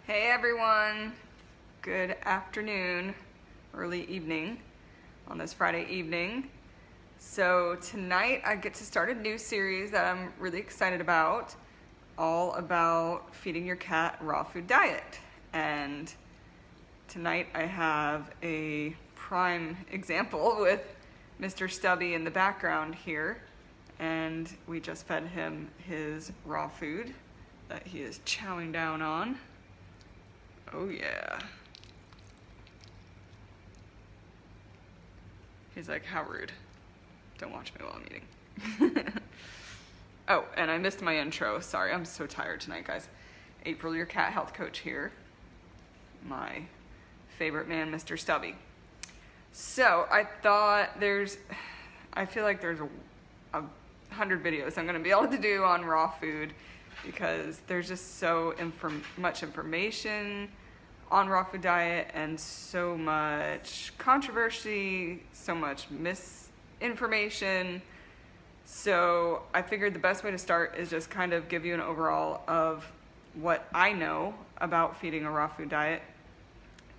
Hey everyone, good afternoon, early evening on this Friday evening. So tonight I get to start a new series that I'm really excited about, all about feeding your cat raw food diet. And tonight I have a prime example with Mr. Stubby in the background here. And we just fed him his raw food that he is chowing down on. Oh yeah. He's like, how rude. Don't watch me while I'm eating. Oh, and I missed my intro. Sorry, I'm so tired tonight, guys. April, your cat health coach here. My favorite man, Mr. Stubby. So I thought I feel like there's a 100 videos I'm gonna be able to do on raw food because there's just so much information on raw food diet and so much controversy, so much misinformation. So I figured the best way to start is just kind of give you an overall of what I know about feeding a raw food diet,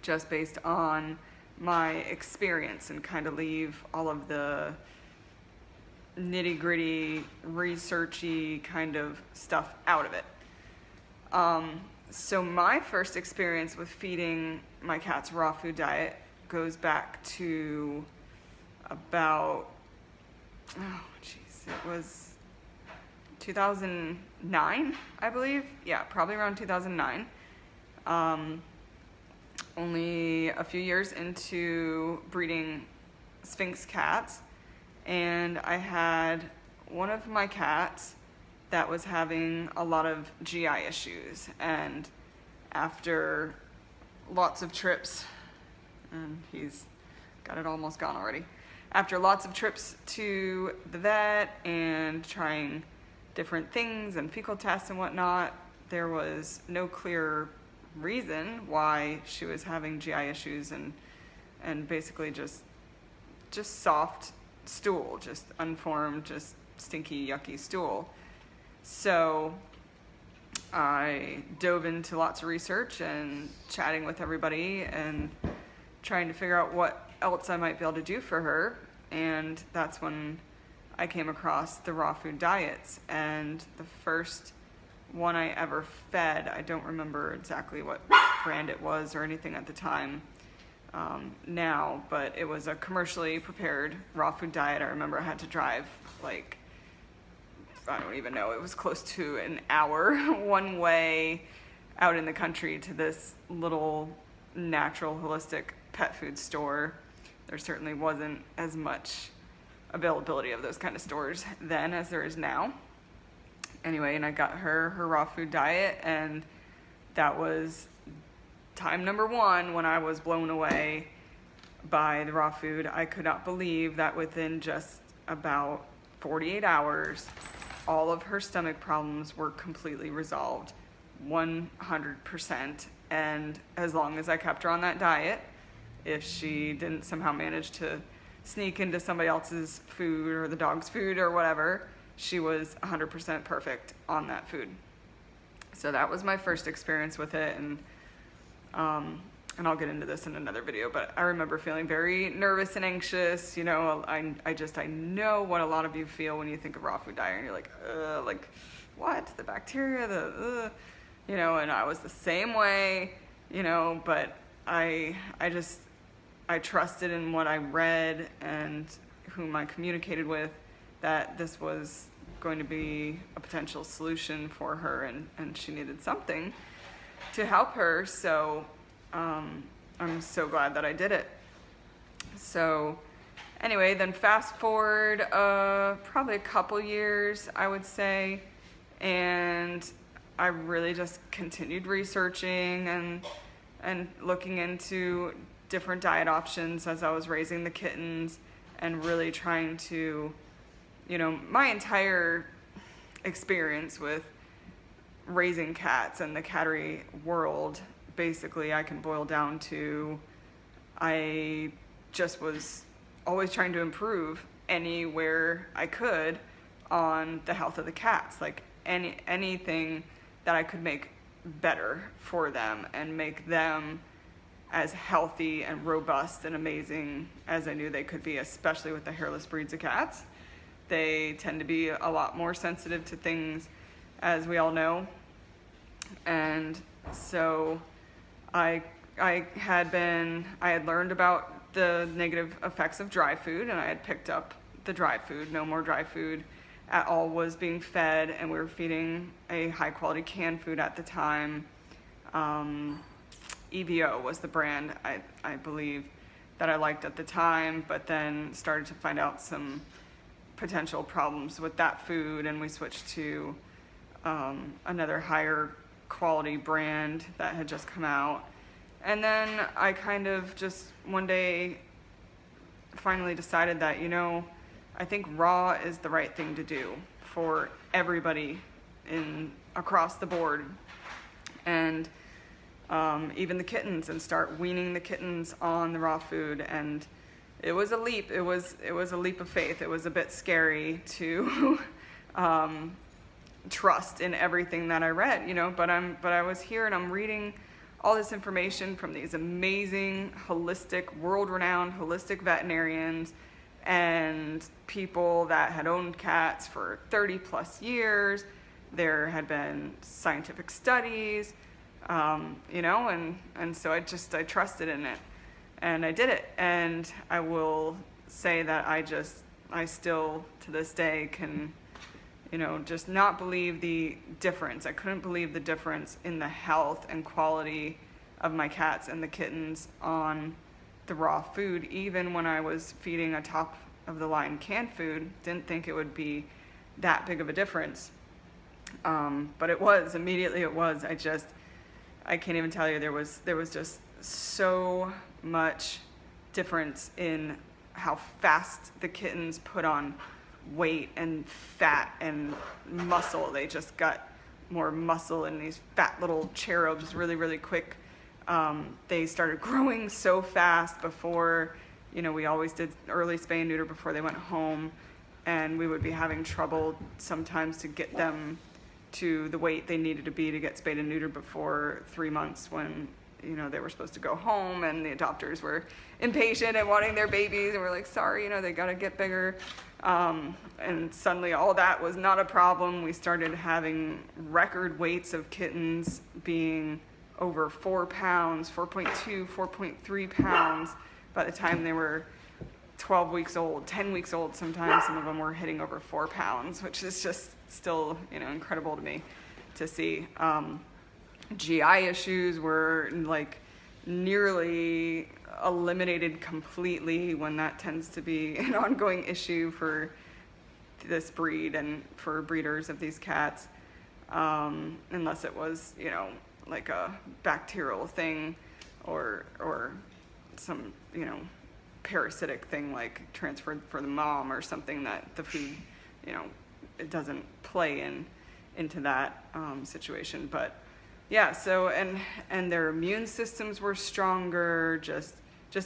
just based on my experience, and kind of leave all of the nitty-gritty, researchy kind of stuff out of it. So my first experience with feeding my cat's raw food diet goes back to about, it was 2009, I believe. Yeah, probably around 2009. Only a few years into breeding Sphynx cats, and I had one of my cats that was having a lot of GI issues, and after lots of trips, and he's got it almost gone already, after lots of trips to the vet and trying different things and fecal tests and whatnot, there was no clear reason why she was having GI issues, and basically just soft stool, just unformed, just stinky, yucky stool. So I dove into lots of research and chatting with everybody and trying to figure out what else I might be able to do for her. And that's when I came across the raw food diets. And the first one I ever fed, I don't remember exactly what brand it was or anything at the time now, but it was a commercially prepared raw food diet. I remember I had to drive I don't even know, it was close to an hour one way out in the country to this little natural holistic pet food store. There certainly wasn't as much availability of those kind of stores then as there is now. Anyway, and I got her raw food diet, and that was time number one when I was blown away by the raw food. I could not believe that within just about 48 hours, all of her stomach problems were completely resolved, 100%. And as long as I kept her on that diet, if she didn't somehow manage to sneak into somebody else's food or the dog's food or whatever, she was 100% perfect on that food. So that was my first experience with it, and I'll get into this in another video, but I remember feeling very nervous and anxious. You know, I know what a lot of you feel when you think of raw food diet, and you're like, what? The bacteria, you know, and I was the same way, you know, but I trusted in what I read and whom I communicated with, that this was going to be a potential solution for her, and she needed something to help her. So I'm so glad that I did it. So anyway, then fast forward probably a couple years, I would say, and I really just continued researching and looking into different diet options as I was raising the kittens, and really trying to, you know, my entire experience with raising cats and the cattery world, basically I can boil down to, I just was always trying to improve anywhere I could on the health of the cats. Like anything that I could make better for them and make them as healthy and robust and amazing as I knew they could be, especially with the hairless breeds of cats. They tend to be a lot more sensitive to things, as we all know. And so I had learned about the negative effects of dry food, and I had picked up the dry food. No more dry food at all was being fed, and we were feeding a high quality canned food at the time. EVO was the brand, I believe, that I liked at the time, but then started to find out some potential problems with that food, and we switched to another higher quality brand that had just come out. And then I kind of just one day finally decided that, I think raw is the right thing to do for everybody across the board. And even the kittens, and start weaning the kittens on the raw food. And it was a leap. It was a leap of faith. It was a bit scary to trust in everything that I read, but I was here and I'm reading all this information from these amazing world-renowned holistic veterinarians and people that had owned cats for 30 plus years. There had been scientific studies, and so I trusted in it, and I did it. And I will say that I still to this day can, just not believe the difference. I couldn't believe the difference in the health and quality of my cats and the kittens on the raw food. Even when I was feeding a top of the line canned food, didn't think it would be that big of a difference. But it was, immediately it was. I can't even tell you, there was just so much difference in how fast the kittens put on weight and fat and muscle. They just got more muscle in these fat little cherubs really, really quick. They started growing so fast before, we always did early spay and neuter before they went home, and we would be having trouble sometimes to get them to the weight they needed to be to get spayed and neutered before 3 months, when they were supposed to go home, and the adopters were impatient and wanting their babies, and we're like, sorry, they got to get bigger. And suddenly all that was not a problem. We started having record weights of kittens being over 4 pounds, 4.2, 4.3 pounds by the time they were 12 weeks old, 10 weeks old. Sometimes some of them were hitting over 4 pounds, which is just still, incredible to me to see. GI issues were like nearly eliminated completely, when that tends to be an ongoing issue for this breed and for breeders of these cats, unless it was, like a bacterial thing or some, parasitic thing like transferred for the mom or something, that the food, it doesn't play into that situation. But yeah, so and their immune systems were stronger, just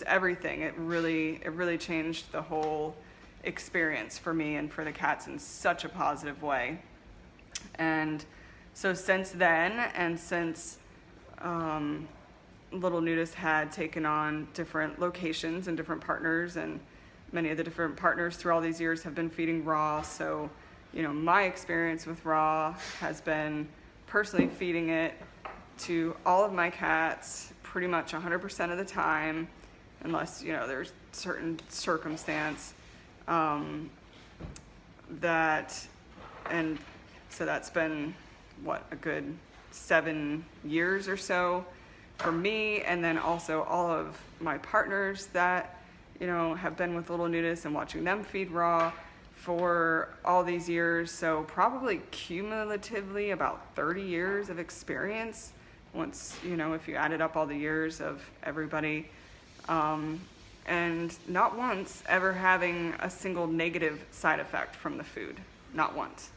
everything. It really changed the whole experience for me and for the cats in such a positive way. And so since then, and since Little Nudist had taken on different locations and different partners, and many of the different partners through all these years have been feeding raw. So, my experience with raw has been personally feeding it to all of my cats pretty much 100% of the time, unless, there's certain circumstance and so that's been a good 7 years or so for me. And then also all of my partners that, have been with Little Nudist, and watching them feed raw for all these years. So probably cumulatively about 30 years of experience, once, if you added up all the years of everybody, and not once ever having a single negative side effect from the food, not once.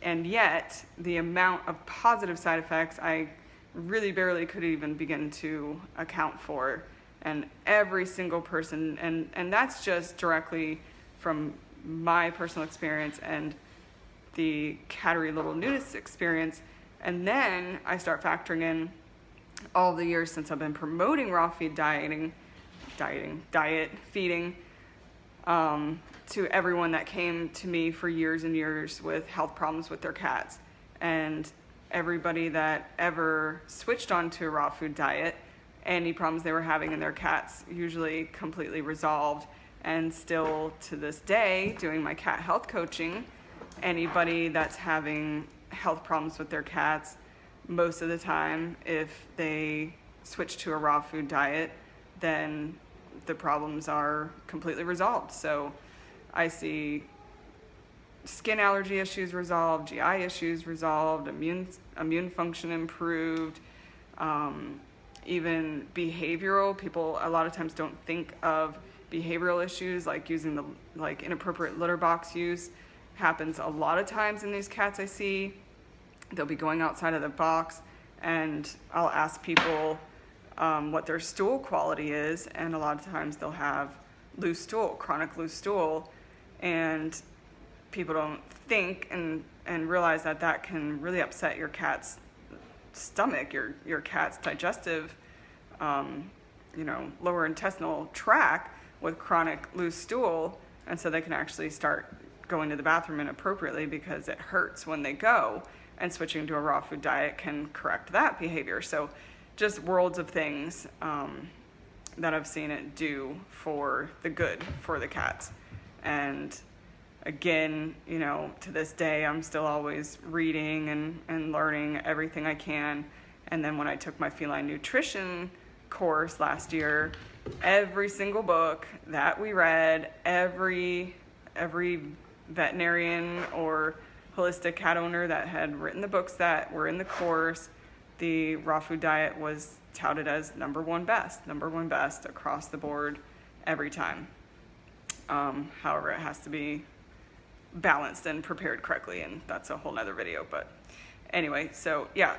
And yet the amount of positive side effects I really barely could even begin to account for. And every single person, and that's just directly from my personal experience and the cattery Little Nudist experience. And then I start factoring in all the years since I've been promoting raw feed feeding, to everyone that came to me for years and years with health problems with their cats. And everybody that ever switched onto a raw food diet, any problems they were having in their cats usually completely resolved. And still to this day, doing my cat health coaching, anybody that's having health problems with their cats, most of the time, if they switch to a raw food diet, then the problems are completely resolved. So I see skin allergy issues resolved, GI issues resolved, immune function improved, even behavioral. People a lot of times don't think of behavioral issues like using the inappropriate litter box use happens a lot of times in these cats I see. They'll be going outside of the box, and I'll ask people what their stool quality is, and a lot of times they'll have loose stool, chronic loose stool, and people don't think and realize that that can really upset your cat's stomach, your cat's digestive, lower intestinal tract with chronic loose stool, and so they can actually start going to the bathroom inappropriately because it hurts when they go, and switching to a raw food diet can correct that behavior. So just worlds of things that I've seen it do for the good for the cats. And again, to this day, I'm still always reading and learning everything I can. And then when I took my feline nutrition course last year, every single book that we read, every veterinarian or holistic cat owner that had written the books that were in the course, the raw food diet was touted as number one best across the board every time. However, it has to be balanced and prepared correctly, and that's a whole nother video. But anyway, so yeah.